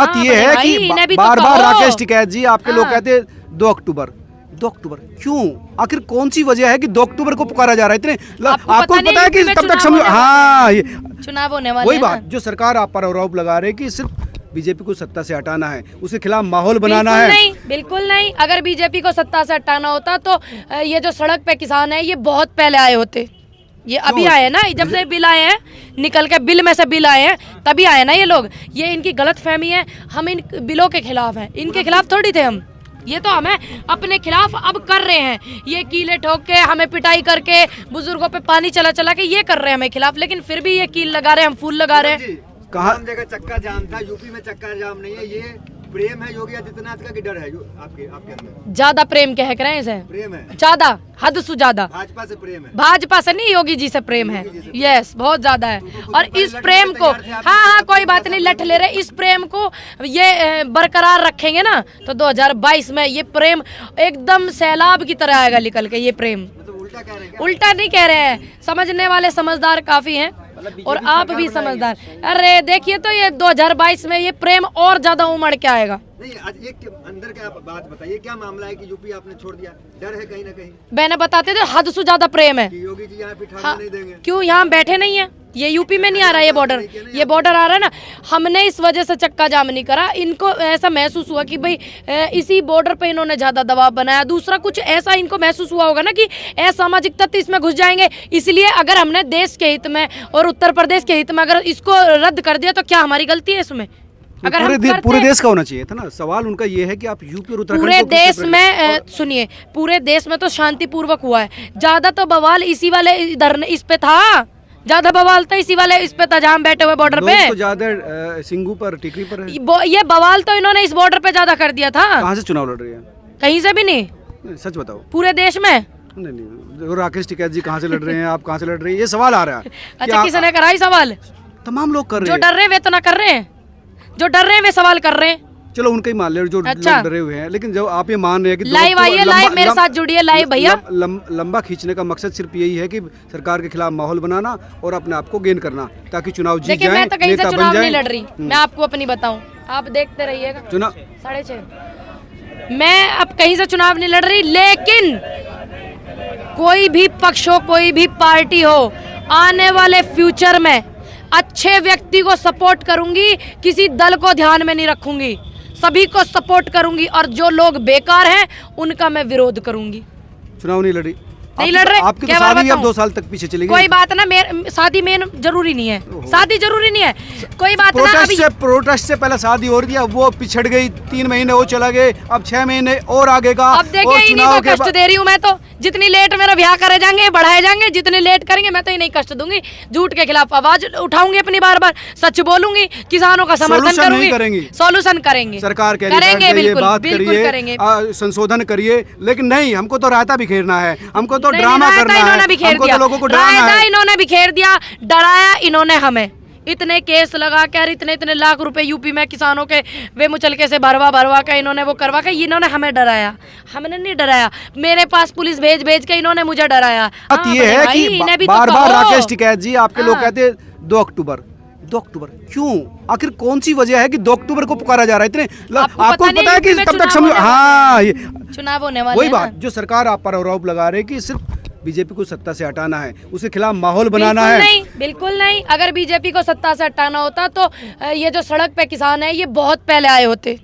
बात ये है कि बार बार राकेश टिकैत जी आपके लोग कहते हैं 2 अक्टूबर 2 अक्टूबर क्यों? आखिर कौन सी वजह है कि 2 अक्टूबर को पुकारा जा रहा है? इतने आपको पता है कि कब तक समझ, हाँ चुनाव होने वाले वही बात जो सरकार आप पर आरोप लगा रहे हैं कि सिर्फ बीजेपी को सत्ता से हटाना है, उसके खिलाफ माहौल बनाना है। नहीं, बिल्कुल नहीं। अगर बीजेपी को सत्ता से हटाना होता तो ये जो सड़क पे किसान है ये बहुत पहले आए होते। ये अभी आए ना, जब से बिल आए हैं, निकल के बिल में से बिल आए हैं तभी आए ना ये लोग। ये इनकी गलत फहमी है, हम इन बिलों के खिलाफ हैं, इनके खिलाफ थोड़ी थे हम। ये तो हमें अपने खिलाफ अब कर रहे हैं, ये कीले ठोक के हमें पिटाई करके बुजुर्गों पे पानी चला चला के ये कर रहे हैं हमें खिलाफ, लेकिन फिर भी ये कील लगा रहे हैं, हम फूल लगा रहे हैं। कहाँ जगह चक्का जाम था, यूपी में चक्का जाम नहीं है। ये प्रेम है योगी आदित्यनाथ का कि डर है आपके अंदर? ज्यादा प्रेम कह रहे हैं इसे, प्रेम है ज्यादा, हद से ज्यादा। भाजपा से प्रेम है? भाजपा से नहीं, योगी जी से प्रेम है। यस, बहुत ज्यादा है। और इस प्रेम को, हाँ कोई बात नहीं, लठ ले रहे, इस प्रेम को ये बरकरार रखेंगे ना तो 2022 में ये प्रेम एकदम सैलाब की तरह आएगा निकल के। ये प्रेम उल्टा नहीं कह रहे हैं, समझने वाले समझदार काफी हैं और आप भी समझदार। अरे देखिए तो ये 2022 में ये प्रेम और ज्यादा उमड़ के आएगा। नहीं, ये अंदर क्या बात बताइए, क्या मामला है कि यूपी आपने छोड़ दिया? डर है कहीं ना कहीं? मैंने बताते थे हद से ज्यादा प्रेम है। योगी जी यहाँ पे हाँ, नहीं देंगे? क्यों यहाँ बैठे नहीं है? ये यूपी में नहीं आ रहा ये बॉर्डर, ये बॉर्डर आ रहा है ना। हमने इस वजह से चक्का जाम नहीं करा, इनको ऐसा महसूस हुआ कि भाई इसी बॉर्डर पे इन्होंने ज्यादा दबाव बनाया। दूसरा कुछ ऐसा इनको महसूस हुआ होगा ना कि असामाजिक तत्व इसमें घुस जाएंगे, इसलिए अगर हमने देश के हित में और उत्तर प्रदेश के हित में अगर इसको रद्द कर दिया तो क्या हमारी गलती है इसमें? अगर पूरे देश का होना चाहिए था ना। सवाल उनका ये है कि आप यूपी और उत्तराखंड पूरे देश में सुनिए, पूरे देश में तो शांतिपूर्वक हुआ है। ज्यादा तो बवाल इसी वाले इधर इस पे था, ज्यादा बवाल तो इसी वाले इस पे था जहाँ बैठे हुए बॉर्डर पे। तो ज्यादा सिंगू पर, टिकरी पर है। ये बवाल तो इन्होंने इस बॉर्डर पे ज्यादा कर दिया था। कहाँ से चुनाव लड़ रही है? कहीं से भी नहीं, सच बताओ। पूरे देश में नहीं, राकेश टिकैत जी कहाँ से लड़ रहे हैं, आप कहाँ से लड़ रही है, ये सवाल आ रहा है। अच्छा, किसने करा ये सवाल? तमाम लोग कर रहे हैं। जो डर रहे वे तो ना कर रहे हैं, जो डर रहे हैं वे सवाल कर रहे हैं। चलो उनका ही मान ले जो अच्छा। डरे हुए हैं, लेकिन जब आप ये मान रहे हैं कि लाइव आइए, लाइव मेरे साथ जुड़िए, लाइव भैया। लंबा खींचने का मकसद सिर्फ यही है कि सरकार के खिलाफ माहौल बनाना और अपने आप को गेन करना ताकि चुनाव जीत जाए। मैं तो कहीं से चुनाव नहीं लड़ रही, मैं आपको अपनी बताऊं, आप देखते रहिएगा। चुनाव 6:30 मैं अब कहीं से चुनाव नहीं लड़ रही, लेकिन कोई भी पक्ष हो, कोई भी पार्टी हो, आने वाले फ्यूचर में अच्छे व्यक्ति को सपोर्ट करूंगी, किसी दल को ध्यान में नहीं रखूंगी, सभी को सपोर्ट करूंगी और जो लोग बेकार हैं उनका मैं विरोध करूंगी। चुनाव नहीं लड़ी? नहीं लड़ रहे। आपकी तो शादी अब 2 साल तक पीछे चली गई। कोई बात ना, शादी मेन जरूरी नहीं है, शादी जरूरी नहीं है, कोई बात ना। अभी प्रोटेस्ट से पहले शादी हो रही है, वो पिछड़ गई, 3 महीने वो चला गए, अब 6 महीने और आगे का। अब देखिए इन्हीं को कष्ट दे रही हूँ मैं तो। जितनी लेट मेरा ब्याह करे जाएंगे, बढ़ाए जाएंगे, जितने लेट करेंगे मैं तो इन्हीं कष्ट दूंगी। झूठ के खिलाफ आवाज उठाऊंगी अपनी, बार बार सच बोलूंगी, किसानों का समर्थन करूंगी, सोल्यूशन करेंगे। सरकार करेंगे, बिल्कुल करेंगे, संशोधन करिए, लेकिन नहीं, हमको तो रायता बिखेरना है, हमको तो ड्रामा करना है, इन्होंने बिखेर दिया, इन्होंने बिखेर दिया, डराया इन्होंने हमें। इतने केस लगा कर इतने लाख रुपए यूपी में किसानों के वे मुचलके से भरवा के इन्होंने वो करवा के इन्होंने हमें डराया। हमने नहीं डराया, मेरे पास पुलिस भेज के इन्होंने मुझे डराया। ये है कि बार बार राकेश टिकैत जी आपके लोग कहते हैं 2 अक्टूबर 2 अक्टूबर क्यों? आखिर कौन सी वजह है कि 2 अक्टूबर को पुकारा जा रहा है? इतने आपको पता है कि कब तक समझ, हाँ चुनाव होने वाले वही बात जो सरकार आप पर आरोप लगा रहे हैं कि सिर्फ बीजेपी को सत्ता से हटाना है, उसके खिलाफ माहौल बनाना है। नहीं, बिल्कुल नहीं। अगर बीजेपी को सत्ता से हटाना होता तो ये जो सड़क पे किसान है ये बहुत पहले आए होते।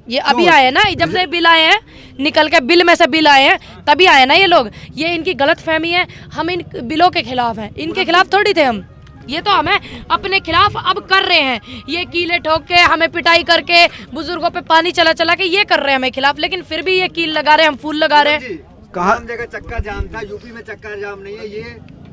ये अभी आए ना, जब से बिल आए हैं, निकल के बिल में से बिल आए हैं तभी आए ना ये लोग। ये इनकी गलत फहमी है, हम इन बिलों के खिलाफ हैं, इनके खिलाफ थोड़ी थे हम। ये तो हमें अपने खिलाफ अब कर रहे हैं, ये कीले ठोक के हमें पिटाई करके बुजुर्गों पे पानी चला चला के ये कर रहे हैं हमें खिलाफ, लेकिन फिर भी ये कील लगा रहे हैं, हम फूल लगा रहे हैं। कहाँ जगह चक्का जाम था, यूपी में चक्का जाम नहीं है। ये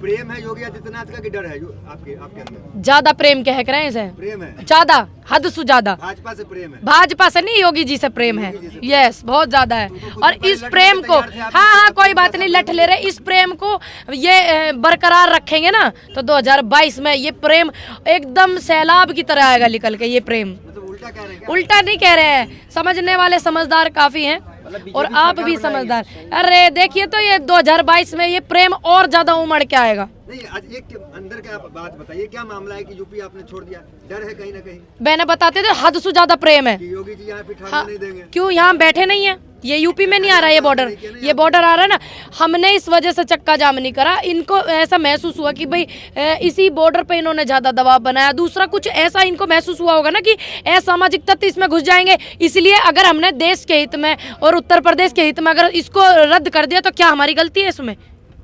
प्रेम है योगी आदित्यनाथ का कि डर है आपके अंदर? ज्यादा प्रेम कह रहे हैं इसे, प्रेम है ज्यादा, हद से ज्यादा। भाजपा से प्रेम है? भाजपा से नहीं, योगी जी से प्रेम है। यस, बहुत ज्यादा है। और इस प्रेम को, हाँ कोई बात नहीं, लठ ले रहे, इस प्रेम को ये बरकरार रखेंगे ना तो 2022 में ये प्रेम एकदम सैलाब की तरह आएगा निकल के। ये प्रेम उल्टा नहीं कह रहे हैं, समझने वाले समझदार काफी हैं और आप भी समझदार। अरे देखिए तो ये 2022 में ये प्रेम और ज्यादा उमड़ के आएगा। नहीं, आज एक अंदर का बात बताइए, क्या मामला है कि यूपी आपने छोड़ दिया? डर है कहीं ना कहीं मैंने बताते थे हद से ज्यादा प्रेम है। कि योगी जी यहाँ पे ठाने हाँ, नहीं देंगे? क्यों यहाँ बैठे नहीं है? ये यूपी में नहीं आ रहा ये बॉर्डर आ रहा है ना। हमने इस वजह से चक्का जाम नहीं करा। इनको ऐसा महसूस हुआ कि भाई इसी बॉर्डर पे इन्होंने ज्यादा दबाव बनाया। दूसरा कुछ ऐसा इनको महसूस हुआ होगा ना कि असामाजिक तत्व इसमें घुस जाएंगे, इसलिए अगर हमने देश के हित में और उत्तर प्रदेश के हित में अगर इसको रद्द कर दिया तो क्या हमारी गलती है इसमें?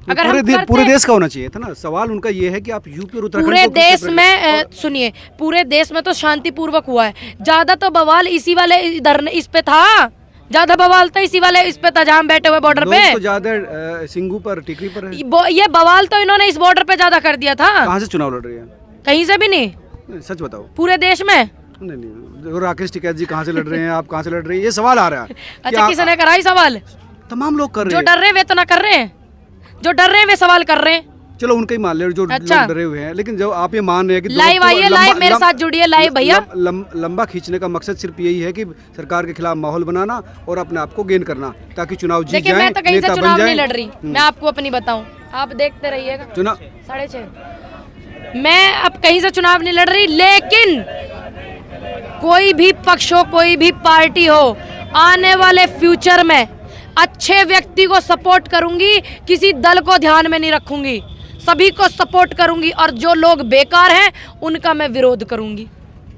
अगर पूरे देश का होना चाहिए था ना। सवाल उनका ये है कि आप यूपी और उत्तराखंड पूरे को देश में सुनिए, पूरे देश में तो शांतिपूर्वक हुआ है। ज्यादा तो बवाल इसी वाले इधर इस पे था, ज्यादा बवाल तो इसी वाले इस पे था जहाँ बैठे हुए बॉर्डर पे। तो ज्यादा सिंगू पर टिकरी पर है। ये बवाल तो इन्होंने इस बॉर्डर पे ज्यादा कर दिया था। कहाँ से चुनाव लड़ रही है? कहीं से भी नहीं, सच बताओ। पूरे देश में नहीं नहीं, राकेश टिकैत जी कहाँ से लड़ रहे हैं, आप कहाँ से लड़ रही है, ये सवाल आ रहा है। अच्छा, किसने करा ये सवाल? तमाम लोग कर रहे जो हैं। डर रहे वे तो ना कर रहे हैं, जो डर रहे हैं वे सवाल कर रहे हैं। चलो उनका ही मान ले जो अच्छा। लोग डरे हुए हैं, लेकिन जब आप ये मान रहे हैं कि लाइव आइए, लाइव मेरे साथ जुड़िए लाइव भैया। लंबा खींचने का मकसद सिर्फ यही है कि सरकार के खिलाफ माहौल बनाना और अपने आप को गेन करना, ताकि चुनाव जीत देखिए जाए, मैं तो कहीं से नेता बन चुनाव जाए। नहीं लड़ रही, मैं आपको अपनी बताऊं, आप देखते रहिएगा। चुनाव 6:30 मैं अब कहीं से चुनाव नहीं लड़ रही, लेकिन कोई भी पक्ष हो, कोई भी पार्टी हो, आने वाले फ्यूचर में अच्छे व्यक्ति को सपोर्ट करूंगी, किसी दल को ध्यान में नहीं रखूंगी, सभी को सपोर्ट करूंगी और जो लोग बेकार हैं उनका मैं विरोध करूंगी।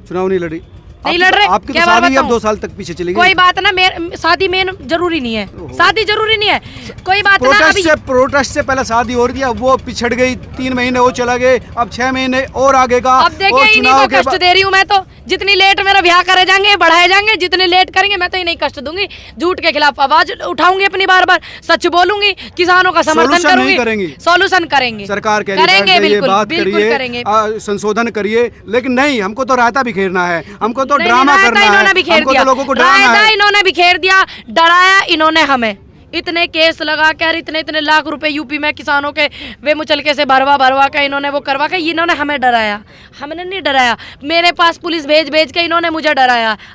चुनाव नहीं लड़ी? नहीं लड़ रहे। आपकी तो क्या बात शादी अब बताऊं? 2 साल तक पीछे चली गई। कोई बात ना, शादी मेन जरूरी नहीं है, शादी जरूरी नहीं है, कोई बात ना। अभी प्रोटेस्ट से पहले शादी हो रही है, वो पिछड़ गई, 3 महीने वो चला गए, अब 6 महीने और आगे का। अब देखिए इन्हीं को कष्ट दे रही हूँ मैं तो। जितनी लेट मेरा ब्याह करे जाएंगे, बढ़ाए जाएंगे, जितने लेट करेंगे मैं तो इन्हीं कष्ट दूंगी। झूठ के खिलाफ आवाज उठाऊंगी अपनी, बार बार सच बोलूंगी, किसानों का समर्थन करूंगी, सॉल्यूशन करेंगे। सरकार करेंगे, बिल्कुल बिल्कुल करेंगे, संशोधन करिए, लेकिन नहीं, हमको तो रायता बिखेरना है, हमको तो ड्रामा करना है, इन्होंने बिखेर हमको दिया, तो लोगों को डराना है। इन्होंने बिखेर दिया, डराया इन्होंने हमें। इतने केस लगा कर इतने लाख रुपए यूपी में किसानों के वे मुचलके से भरवा के इन्होंने वो करवा के इन्होंने हमें डराया। हमने नहीं डराया, मेरे पास पुलिस भेज के इन्होंने मुझे डराया।